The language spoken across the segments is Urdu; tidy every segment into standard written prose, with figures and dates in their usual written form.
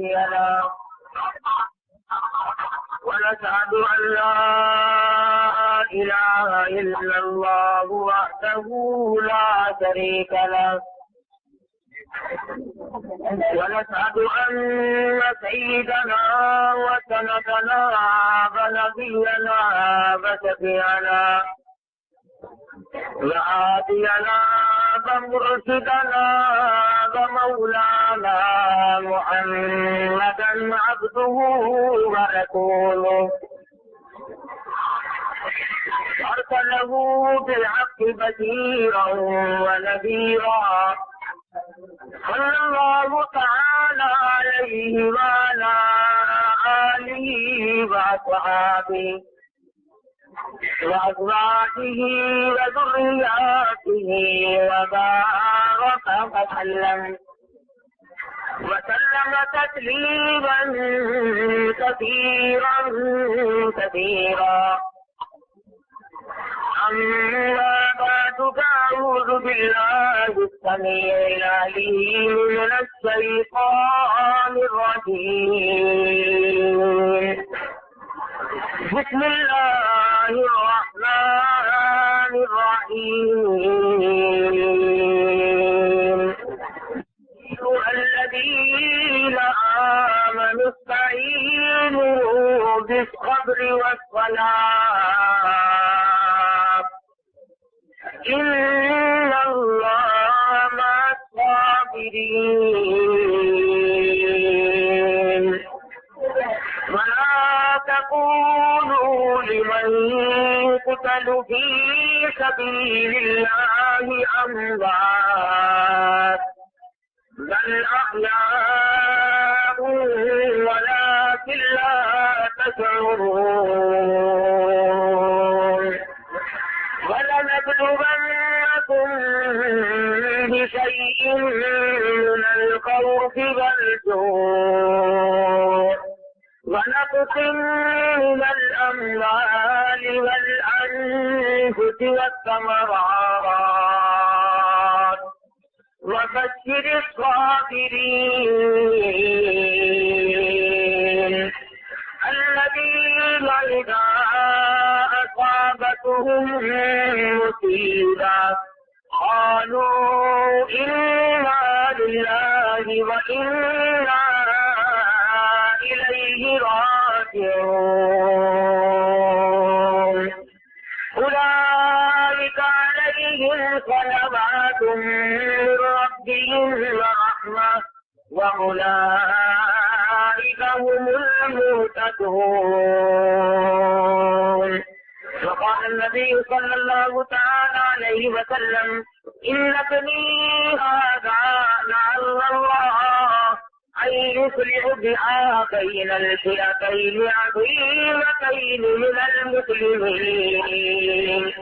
هادي له ونشهد أن لا إله إلا الله وحده لا شريك له ونشهد أن سيدنا وسندنا ونبينا وشفيعنا وهادينا ومرشدنا ومولانا محمدا عبده ورسوله أرسله بالحق بشيرا ونذيرا صلى الله تعالى عليه وعلى آله وأصحابه وأزواجه وذرياته وبارك وسلم تسليما كثيرا كثيرا. أما بعد فأعوذ بالله السميع العليم من الشيطان الرجيم. بسم الله الرحمن الرحيم. أيها الذين آمنوا استعينوا بالصبر والصلاة إن الله مع الصابرين. ولا تقولوا لمن يقتل في سبيل الله أموات بل أحياء ولكن لا تشعرون. ولنبلونكم بشيء من الخوف والجوع ونقص من الأموال والأنفس والثمرات وبشر الصابرين الذين إذا أصابتهم مصيبة قالوا إنا لله وإنا إليه راجعون. أولئك عليهم صلوات من ربهم ورحمة وأولئك هم المهتدون. وقال النبي صلى الله تعالى عليه وسلم إن ابني هذا لعل الله أن يصلح بها بين الفئتين عظيمتين من المسلمين.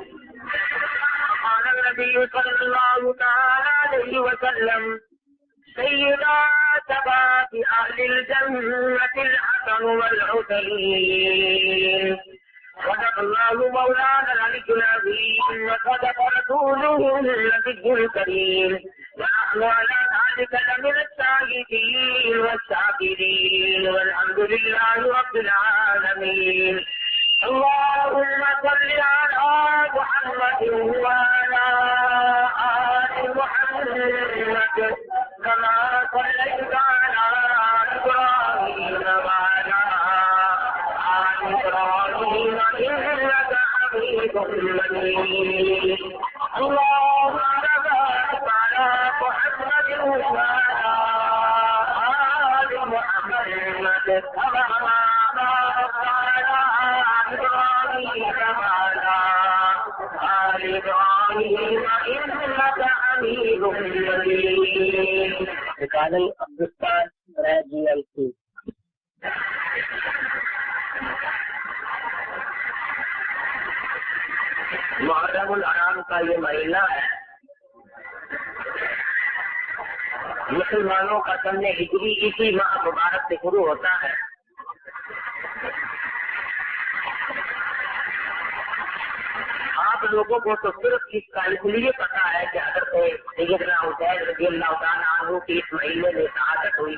قال النبي صلى الله تعالى عليه وسلم سيدا شباب أهل الجنة الحسن والحسين. صدق الله مولانا العلي العظيم وصدق رسوله النبي الكريم ونحن على ذلك لمن الشاهدين والشاكرين والحمد لله رب العالمين. اللهم صل على محمد وعلى آل محمد كما صليت على إبراهيم وعلى آل إبراهيم إنك حميد مجيد. اللهم بارك على محمد وعلى آل محمد كما باركت على إبراهيم وعلى آل إبراهيم إنك حميد مجيد. قال عبدالستان راجي الكوفي. محرم الحرام کا یہ مہینہ ہے. مسلمانوں کا سن ہجری اسی ماہ مبارک سے شروع ہوتا ہے. آپ لوگوں کو تو صرف اس کا اس لیے پتا ہے کہ حضرت سیدنا حسین رضی اللہ تعالیٰ عنہ کی اس مہینے میں شہادت ہوئی.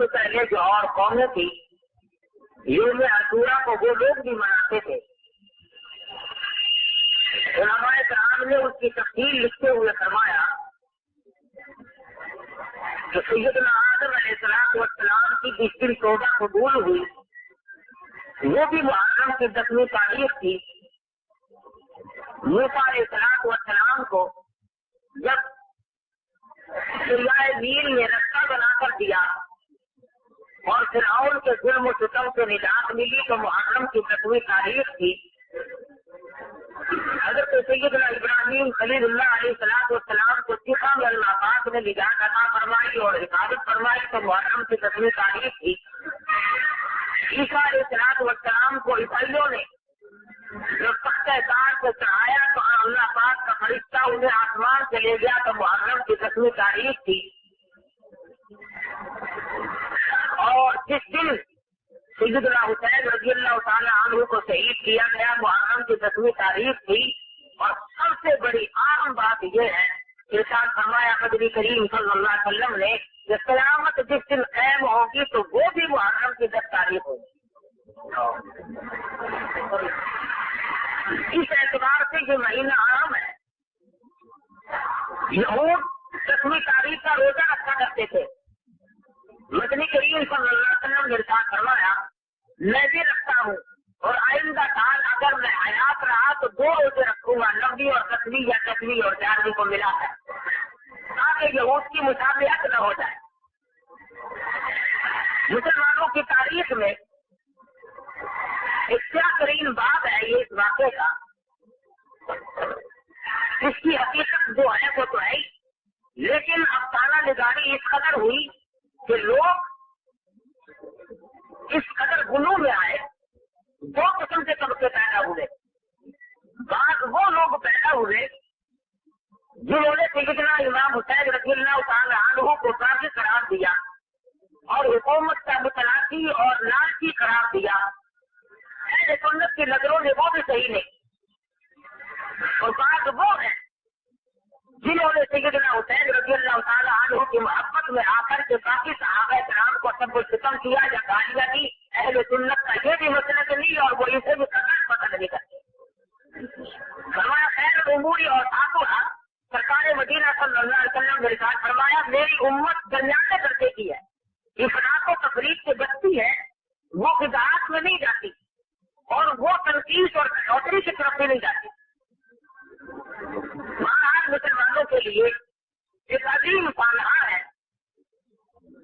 سے پہلے جو اور قومیں تھی یوم عاشورہ کو وہ لوگ بھی مناتے تھے. علماء کرام نے اس کی تفصیل لکھتے ہوئے فرمایا کہ سیدنا آدم علیہ السلام کی جس دن توبہ قبول ہوئی وہ بھی محرم کی 10ویں تاریخ تھی. موسیٰ علیہ السلام کو جب دریائے نیل نے رستہ بنا کر دیا اور فرعون کے ظلم و ستم سے نجات ملی تو محرم کی 10ویں تاریخ تھی. حضرت سیدنا ابراہیم خلیل اللہ علیہ السلام کو سکھا میں اللہ پاک نے نجات عطا فرمائی اور حفاظت فرمائی تو محرم کی 10ویں تاریخ تھی. عیسیٰ علیہ السلام کو عیسائیوں نے جب تختہ کار سے چڑھایا تو اللہ پاک کا فرشتہ انہیں آسمان سے لے گیا تو محرم کی 10ویں تاریخ تھی. اور جس دن سیدنا حسین رضی اللہ تعالیٰ عنہ کو شہید کیا گیا محرم کی 10ویں تاریخ تھی. اور سب سے بڑی اہم بات یہ ہے ارشاد فرمایا نبی کریم صلی اللہ علیہ وسلم نے کہ قیامت جس دن قائم ہوگی تو وہ بھی محرم کی 10 تاریخ ہوگی. اس اعتبار سے یہ مہینہ عام ہے. یہود 10ویں تاریخ کا روزہ رکھا کرتے تھے. مدنی کریم صلی اللہ علیہ وسلم نے ارشاد فرمایا میں بھی رکھتا ہوں اور آئندہ سال اگر میں حیات رہا تو 2 روزے رکھوں گا 90 اور 10ویں یا 10ویں اور 11ویں کو ملا ہے تاکہ یہود کی مشابہت نہ ہو جائے. مسلمانوں کی تاریخ میں ایک کیا ترین بات ہے یہ اس واقعے کا. اس کی حقیقت جو ہے وہ تو ہے لیکن افسانہ نگاری اس قدر ہوئی کہ لوگ اس قدر غلو میں آئے. 2 قسم کے طبقے پیدا ہوئے. بعض وہ لوگ پیدا ہوئے جنہوں نے سیدنا امام حسین رضی اللہ تعالیٰ عنہ کو کافی قرار دیا اور حکومت کا متلاشی اور لالچی قرار دیا. اہل سنت کی نظروں میں وہ بھی صحیح نہیں. اور بعض وہ ہیں جنہوں نے سیدنا حسین رضی اللہ تعالیٰ عنہ کی محبت میں آ کر کے باقی صحابہ کرام کو سب کو ختم کیا یا گالیاں دی. اہل سنت کا یہ بھی مسئلہ نہیں اور وہ اسے بھی قدر پسند نہیں کرتے. فرمایا خیر عموری اور آسورا سرکار مدینہ صلی اللہ علیہ وسلم نے ارشاد فرمایا میری امت درمیانے درجے کی ہے. افراط و تفریق سے بچتی ہے وہ خداعت میں نہیں جاتی اور وہ تنقید اور کٹوتری کی طرف بھی نہیں جاتی. آج مسلمانوں کے لیے ایک عظیم سانحہ ہے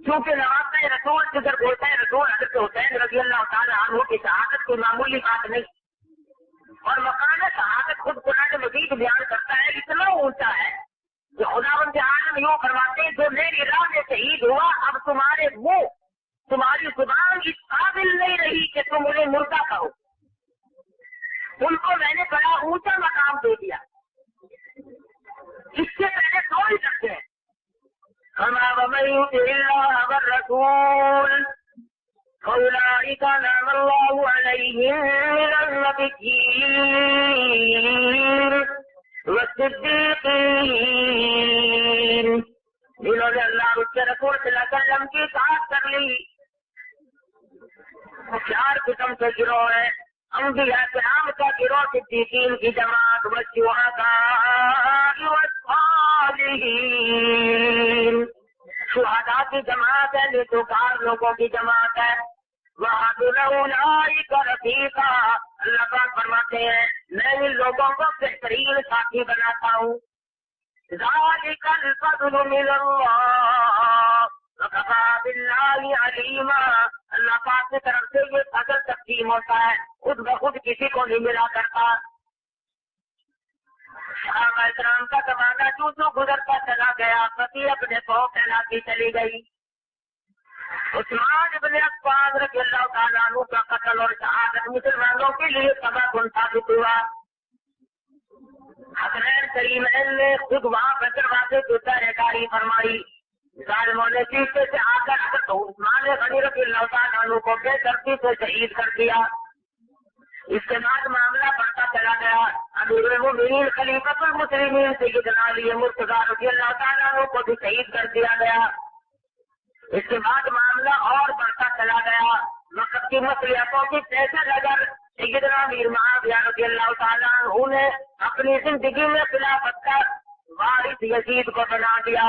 کیونکہ نوازہ رسول جدھر بولتا ہے رسول حضرت حسین رضی اللہ تعالیٰ عنہ کی شہادت کوئی معمولی بات نہیں. اور مقام شہادت خود قرآن مجید بیان کرتا ہے اتنا اونچا ہے کہ خداوند عالم یوں فرماتے ہیں جو میری راہ میں شہید ہوا اب تمہارے منہ تمہاری زبان اس قابل نہیں رہی کہ تم انہیں مردہ کہو. ان کو میں نے بڑا اونچا مقام دے دیا. اس سے پہلے 2 ہی سکتے ہیں. وَمَن يُطِعِ اللَّهَ وَالرَّسُولَ فَأُولَٰئِكَ أَنْعَمَ اللَّهُ عَلَيْهِم مِّنَ النَّبِيِّينَ وَالصِّدِّيقِينَ جنہوں نے اللہ اور اس کے رسول صلی اللہ علیہ وسلم کی اطاعت کر لی. 4 قسم کے گروہ ہیں. انبیاء کرام کا گروہ صدیقین کی جماعت والشہداء والصالحین شہداء کی جماعت ہے نیکوکار لوگوں کی جماعت ہے. وَأَحَدُ أُولَٰئِكَ رَفِيقًا اللہ پاک فرماتے ہیں میں ان لوگوں کو بہترین ساتھی بناتا ہوں. ذَلِكَ الْفَضْلُ مِنَ اللَّهِ وَكَفَىٰ بِاللَّهِ عَلِيمًا اللہ پاک کی طرف سے یہ فضل تقسیم ہوتا ہے خود بخود کسی کو نہیں ملا کرتا. صحابہ کرام کا زمانہ جو گزرتا چلا گیا پتی اپنے کو کہلاتی چلی گئی. عثمان ابن عفان رضی اللہ تعالیٰ عنہ کا قتل اور شہادت مسلمانوں کے لیے سبب ثابت ہوا. حسنین کریمین نے خود وہاں پر دروازے کی پہرےداری فرمائی. ظالموں نے پیچھے سے آ کر عثمان غنی رضی اللہ تعالیٰ عنہ کو بے دردی سے شہید کر دیا. اس کے بعد معاملہ بڑھتا چلا گیا. امیر المومنین خلیفۃ المسلمین سیدنا علی مرتضیٰ رضی اللہ تعالیٰ عنہ کو بھی شہید کر دیا گیا. اس کے بعد معاملہ اور بڑھتا چلا گیا، وقت کی مصلحتوں کی پیش نظر سیدنا امیر معاویہ رضی اللہ تعالیٰ عنہ نے اپنی زندگی میں خلافت کا وارث یزید کو بنا دیا،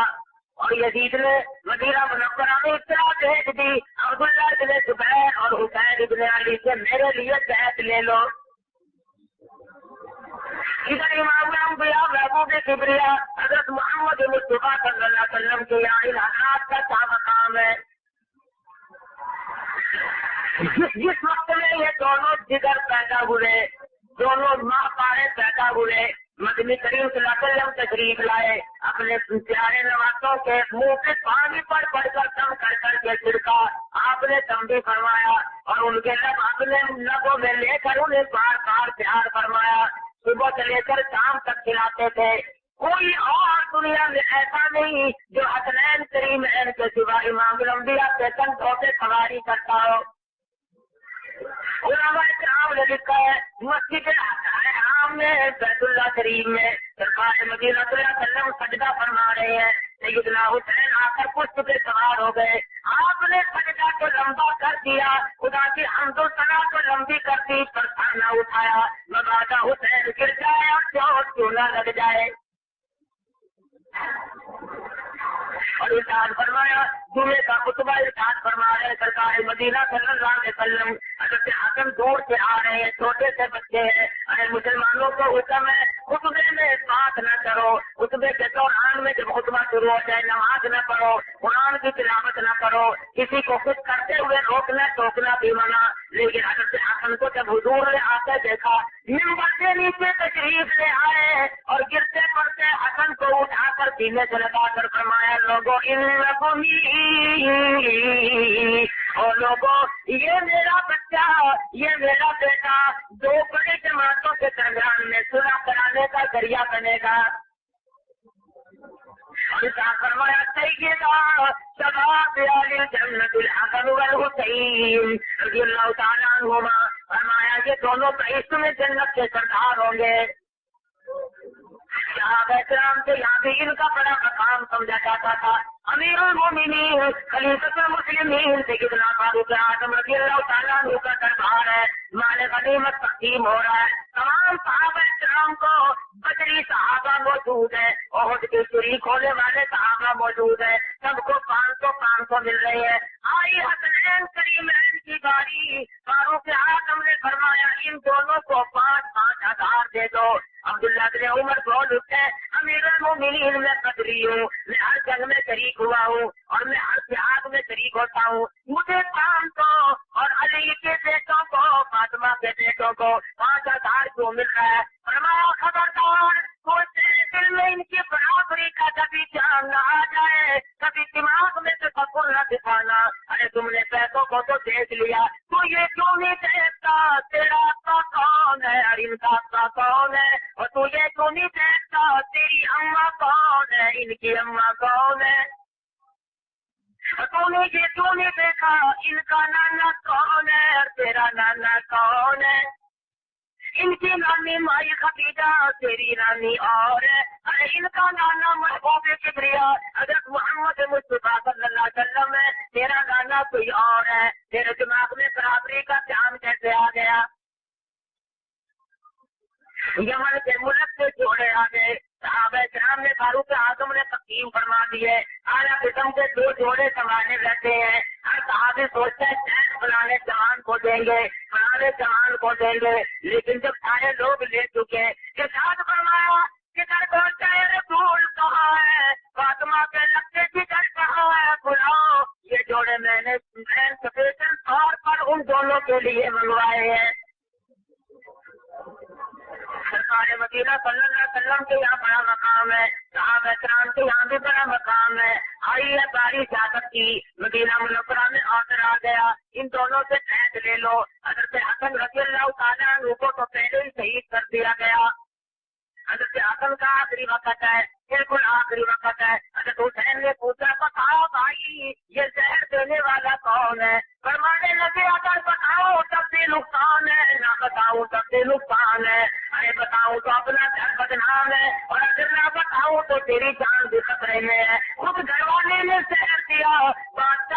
اور یزید نے مدینہ منورہ میں اطلاع بھیج دی عبداللہ ابن زبیر اور حسین ابن علی سے میرے لیے بیعت لے لو۔ ادھر امام انبیاء محبوب کبریا حضرت محمد مصطفیٰ صلی اللہ علیہ وسلم کے یہاں ان حضرات کا کیا مقام ہے؟ جس وقت میں یہ دونوں جگر پیدا ہوئے، دونوں ماں پارے پیدا ہوئے، مدنی کریم صلی اللہ علیہ وسلم تشریف لائے، اپنے پیارے نوازوں کے منہ پہ پانی پر پڑ کر دم کر کر کے چھڑکا، آپ نے دم بھی فرمایا اور ان کے لب اپنے لبوں میں لے کر انہیں بار بار پیار فرمایا، صبح سے لے کر شام تک کھلاتے تھے۔ کوئی اور دنیا میں ایسا نہیں جو حسنین کریمین کے سوا امام الانبیاء کے کنٹوں سے سواری کرتا ہو۔ علماء کرام نے لکھا ہے مسجد حرام میں بیت اللہ شریف میں سرکار مدینہ صلی اللہ علیہ وسلم سجدہ فرما رہے ہیں، سیدنا حسین آ کر پشت پہ سوار ہو گئے، آپ نے سجدہ کو لمبا کر دیا، خدا کی حمد و ثنا کو لمبی کر دی، پر سر نہ اٹھایا، مبادا حسین گر جائے اور چوٹ کیوں نہ لگ جائے۔ اور ارشاد فرمایا، جمعے کا خطبہ ارشاد فرما رہے سرکار مدینہ صلی اللہ علیہ وسلم، حضرت حسن دور سے آ رہے ہیں، چھوٹے سے بچے ہیں، ارے مسلمانوں کو حکم ہے خطبے میں بات نہ کرو، خطبے کے دوران میں جب خطبہ شروع ہو جائے نماز نہ پڑھو، قرآن کی تلاوت نہ کرو، کسی کو خود کرتے ہوئے روکنا ٹوکنا بھی منع۔ لیکن حضرت حسن کو جب حضور نے آتے دیکھا، منبر کے نیچے تشریف لے آئے اور گرتے پڑتے حسن کو اٹھا کر سینے سے لگا کر فرمایا، لوگوں یہ میرا بچہ، یہ میرا بیٹا دو بڑی جماعتوں کے درمیان میں صلح کرانے کا ذریعہ بنے گا۔ فرمایا سیدنا شباب اہل جنت الحسن والحسین رضی اللہ تعالیٰ عنہما، فرمایا یہ دونوں بہشت میں جنت کے سردار ہوں گے۔ صحابہ کرام سے یہاں بھی ان کا بڑا مقام سمجھا جاتا تھا۔ امیر المومنین خلیفۃ المسلمین سیدنا فاروق اعظم رضی اللہ تعالیٰ عنہ کا دربار ہے، مال غنیمت تقسیم ہو رہا ہے، تمام صحابہ کرام کو بدری صحابہ موجود ہے، احد کے شریک ہونے والے صحابہ موجود ہے، سب کو 500 مل رہے ہیں۔ آئی حسنین کریمین کی باری، فاروق اعظم نے فرمایا ان دونوں کو 5,000 دے دو۔ عبداللہ بن عمر بول اٹھے، امیر المومنین میں بدری ہوں، میں ہر جنگ میں شریک ہوا ہوں اور میں ہر جہاد میں شریک ہوتا ہوں، مجھے 500 اور علی کے بیٹوں کو فاطمہ کے بیٹوں کو 5,000 کیوں مل رہا ہے؟ فرمایا خبردار کوئی تیرے دل میں ان کی برابری کا کبھی جان نہ آ جائے، کبھی دماغ میں تفکر نہ دکھانا، ارے تم نے پیسوں کو تو دیکھ لیا، تو یہ کیوں نہیں دیکھتا تیرا آقا کون ہے اور ان کا آقا کون ہے، اور تو یہ کیوں نہیں دیکھتا تیری اماں کون ہے ان کی اماں کون ہے، تو نے یہ کیوں نہیں دیکھا ان کا نانا کون ہے اور تیرا نانا کون ہے، ان کی نانی مائی خدیجہ تیری نانی اور ہے، ارے ان کا نانا محبوب کبریا حضرت محمد مصطفیٰ صلی اللہ علیہ وسلم ہے، تیرا نانا کوئی اور ہے، تیرے دماغ میں برابری کا خیال کیسے آ گیا؟ یمن کے ملک سے جوڑے آ گئے، صحابہ کرام نے فاروق اعظم نے تقسیم فرما دی ہے، اعلیٰ قسم کے 2 جوڑے سنبھالے رہتے ہیں، ہر صحابی سوچتا ہے فلانے جوان کو دیں گے، فلانے جوان کو دیں گے، لیکن جب سارے لوگ لے چکے ارشاد فرمایا کدھر پہنچا ہے رسول کہاں ہے، فاطمہ کے لگتے کدھر کہاں ہے، بلاؤ یہ جوڑے میں نے اسپیشل طور پر ان دونوں کے لیے منگوائے ہیں۔ سرکار مدینہ صلی اللہ علیہ وسلم کے یہاں بڑا مقام ہے، صحابہ کرام کے یہاں بھی بڑا مقام ہے۔ آئی ہے باری اجازت کی، مدینہ منورہ میں آڈر آ گیا ان دونوں سے قید لے لو۔ حضرت حسن رضی اللہ تعالیٰ عنہ کو تو پہلے ہی شہید کر دیا گیا، حضرت حسن کا آخری وقت ہے، بالکل آخری وقت ہے۔ حضرت حسین نے پوچھا بتاؤ بھائی یہ زہر دینے والا کون ہے؟ فرمانے لگے اگر بتاؤ تب بھی نقصان ہے، نہ بتاؤ تب بھی نقصان ہے، ارے بتاؤ تو اپنا گھر بدنام ہے اور اگر نہ بتاؤ تو تیری جان بھی خطرے میں ہے۔ خود گھر والے نے زہر دیا، بادشاہ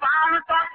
500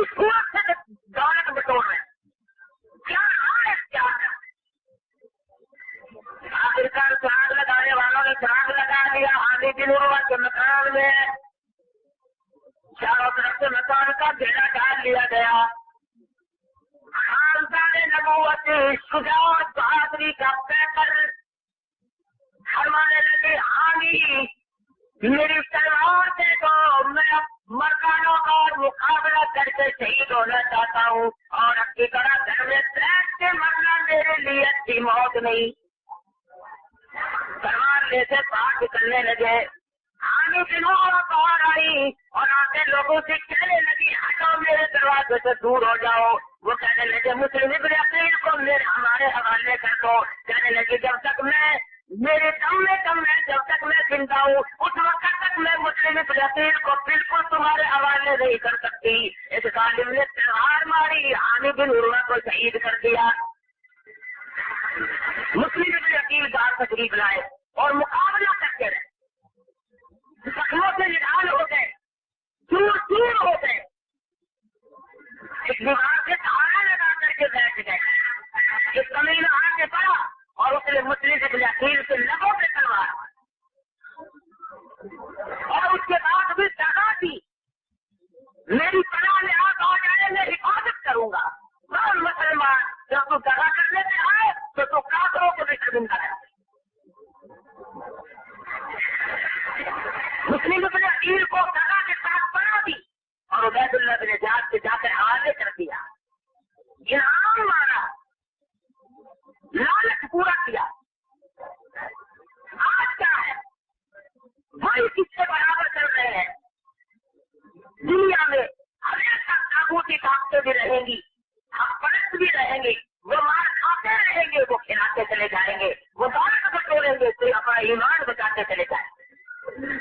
اس صورت سے دولت بٹور رہے کیا ہے کیا ہے؟ آخرکار چراغ لگانے والوں نے چراغ لگا دیا آندھی بن ہوا کے مکان میں چاروں طرف سے مکان کا گھیرا ڈال لیا گیا. خاندان نبوت شجاعت بہادری کا پیکر فرمانے لگے آمی میری تلوار دے دو میں مکانوں کا مقابلہ کر کے شہید ہونا چاہتا ہوں اور اب کی طرح گھر میں بیٹھ کے مرنا میرے لیے اچھی موت نہیں. تلوار لے سے باہر نکلنے لگے. آمی دنوں باہر آئی اور آتے لوگوں سے کہنے لگی ہٹو میرے دروازے سے دور ہو جاؤ. وہ کہنے لگے مسلم ابن عقیل کو ہمارے حوالے کر دو. کہنے لگی جب تک میں میرے دم میں کم ہے جب تک میں زندہ ہوں اس وقت تک میں مسلم ابن عقیل کو بالکل تمہارے حوالے نہیں کر سکتی. اس ظالم نے تلوار ماری عامر بن عروہ کو شہید کر دیا. مسلم ابن عقیل باہر تشریف لائے اور مقابلہ کرتے رہے. زخموں سے نڈال ہو گئے دور دور ہو گئے. ایک دیوار سے سہارا لگا کر کے بیٹھ گئے. ایک کمینہ آ کے پڑا اور اس نے مسلم ابن عقیل کے لبوں پہ تلوار اور اس کے بعد بھی سزا دی میری پناہ میں آگ آ جائے میں حفاظت کروں گا. کون مسلمان جب تو دگا کرنے میں آئے تو کافروں کو بھی شرمندہ ہے. مسلم ابن عقیل کو دگا کے ساتھ بنا دی اور عبید اللہ بن زیاد سے جا کر حوالے کر دیا. انعام مارا لالچ پورا کیا. آج کیا ہے وہی کس سے برابر چل رہے ہیں. دنیا میں ہمیشہ تاغوتی طاقتیں بھی رہیں گی حق پرست بھی رہیں گے. وہ مار کھاتے رہیں گے وہ کھلاتے چلے جائیں گے. وہ دولت بٹوریں گے تو اپنا ایمان بچاتے چلے جائیں گے.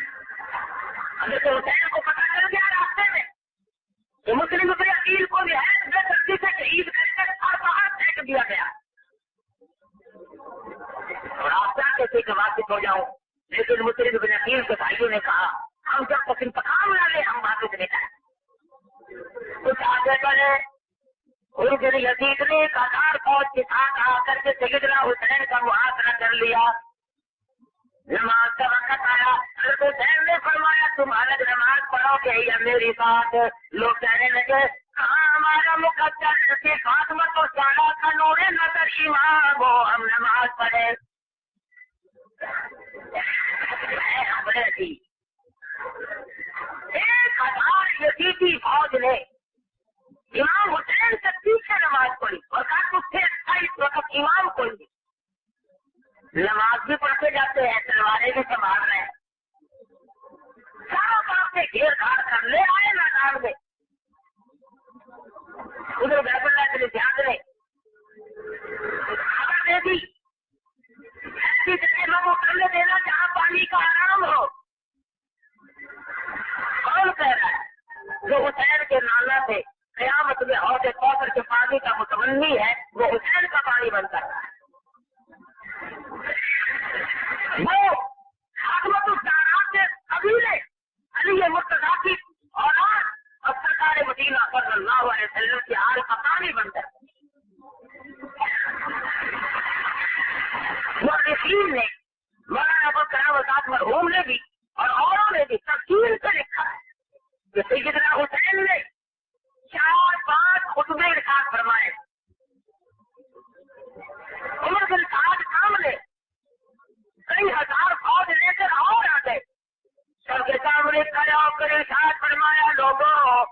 حضرت حسین کو پتا چل گیا راستے میں کہ مسلم ابن عقیل کو بھی ہے بے سختی سے شہید کر کے اور باہر پھینک دیا گیا. اور آپ چاہتے کہ واپس ہو جاؤں لیکن مسلم ابن عقیل کے بھائیوں نے کہا ہم جب تک انتقام نہ لیں ہم واپس نہیں جائیں. کچھ آگے بڑھے. ارجن یزید نے قطار فوج کے ساتھ آ کر کے سیدنا حسین کا محاصرہ کر لیا. نماز کا وقت آیا. حضرت حسین نے فرمایا تم الگ نماز پڑھو گے یا میری بات. لوگ کہنے لگے کہاں ہمارا مقدس فاطمہ تو سارا کا نور نظر امام ہو ہم نماز پڑھے. ہمیں تھی 1000 یزیدی فوج نے امام حسین سے پیچھے نماز پڑھی اور کہا اس سے اچھا اس وقت امام کوئی نہیں. نماز بھی پڑھتے جاتے ہیں تلواریں بھی سنبھال رہے ہیں. چاروں طرف سے گھیر گھاڑ کر لے آئے میدان میں. ادھر بیت اللہ کے زیاد نے خبر دے دی ایسی جگہ میں وہ کرنے دینا جہاں پانی کا آرام ہو. کون کہہ رہا ہے؟ جو حسین کے نانا تھے قیامت میں حوض کوثر کے پانی کا متمنی ہے وہ حسین کا پانی بنتا ہے. وہ حکمت الدارات کے قبیلے علی مرتضیٰ کی اولاد اور سرکار مدینہ صلی اللہ علیہ وسلم کی آل کا پانی بنتا ہے. مورخین نے مولانا ابوالکلام آزاد مرحوم نے بھی اور اوروں نے بھی تفصیل سے لکھا ہے کہ سیدنا حسین نے 4-5 خطبے ارشاد فرمائے. عمر بن سعد سامنے کئی ہزار فوج لے کر اور آ گئے. سب کے سامنے کھڑے ہو کر ارشاد فرمایا لوگوں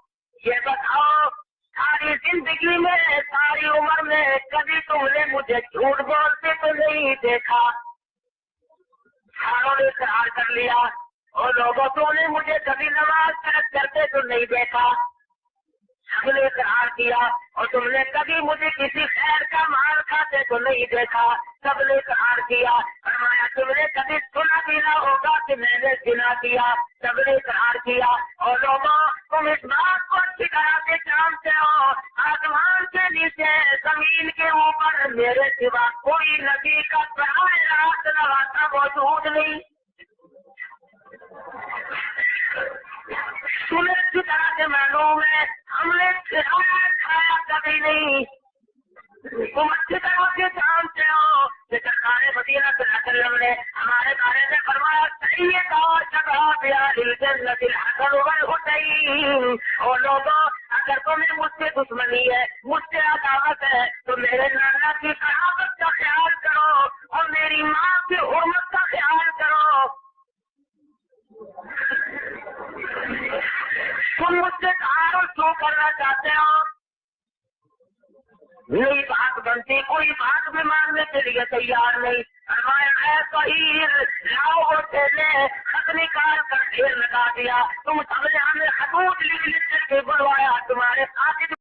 یہ بتاؤ ساری زندگی میں ساری عمر میں کبھی تم نے مجھے جھوٹ بولتے تو نہیں دیکھا. ساروں نے اقرار کر لیا. اور لوگوں تم نے مجھے کبھی نماز ترک کرتے تو نہیں دیکھا. سب نے اقرار کیا. اور تم نے کبھی مجھے کسی خیر کا مال کھاتے تو نہیں دیکھا. سب نے اقرار کیا. فرمایا تم نے کبھی سنا بھی نہ ہوگا کہ میں نے زنا کیا. سب نے اقرار کیا. اور لوگوں تم اس بات کو اچھی طرح سے جانتے ہو آسمان کے نیچے زمین کے اوپر میرے سوا کوئی نبی کا براہ راست نواسا موجود نہیں. تمہیں اچھی طرح سے معلوم ہے ہم نے ہی نہیں. تم اچھی طرح سے جانتے ہو کہ سرکار مدینہ صلی اللہ علیہ وسلم نے ہمارے بارے میں فرمایا سید اور شباب الجنت الحسن والحسین. اور لوگوں اگر تمہیں مجھ سے دشمنی ہے، مجھ سے عداوت ہے، تو میرے نانا کی کراوت کا خیال کرو اور میری ماں کی حرمت کا خیال کرو. تم مجھ سے تعارف کیوں کرنا چاہتے ہو؟ نہیں بات بنتی، کوئی بات بھی ماننے کے لیے تیار نہیں. فرمایا اے صحیح لاؤ وہ تھیلے، خط نکال کر ڈھیر لگا دیا. تم سب نے ہمیں خطوط لکھ کر کے بلوایا، تمہارے ساتھ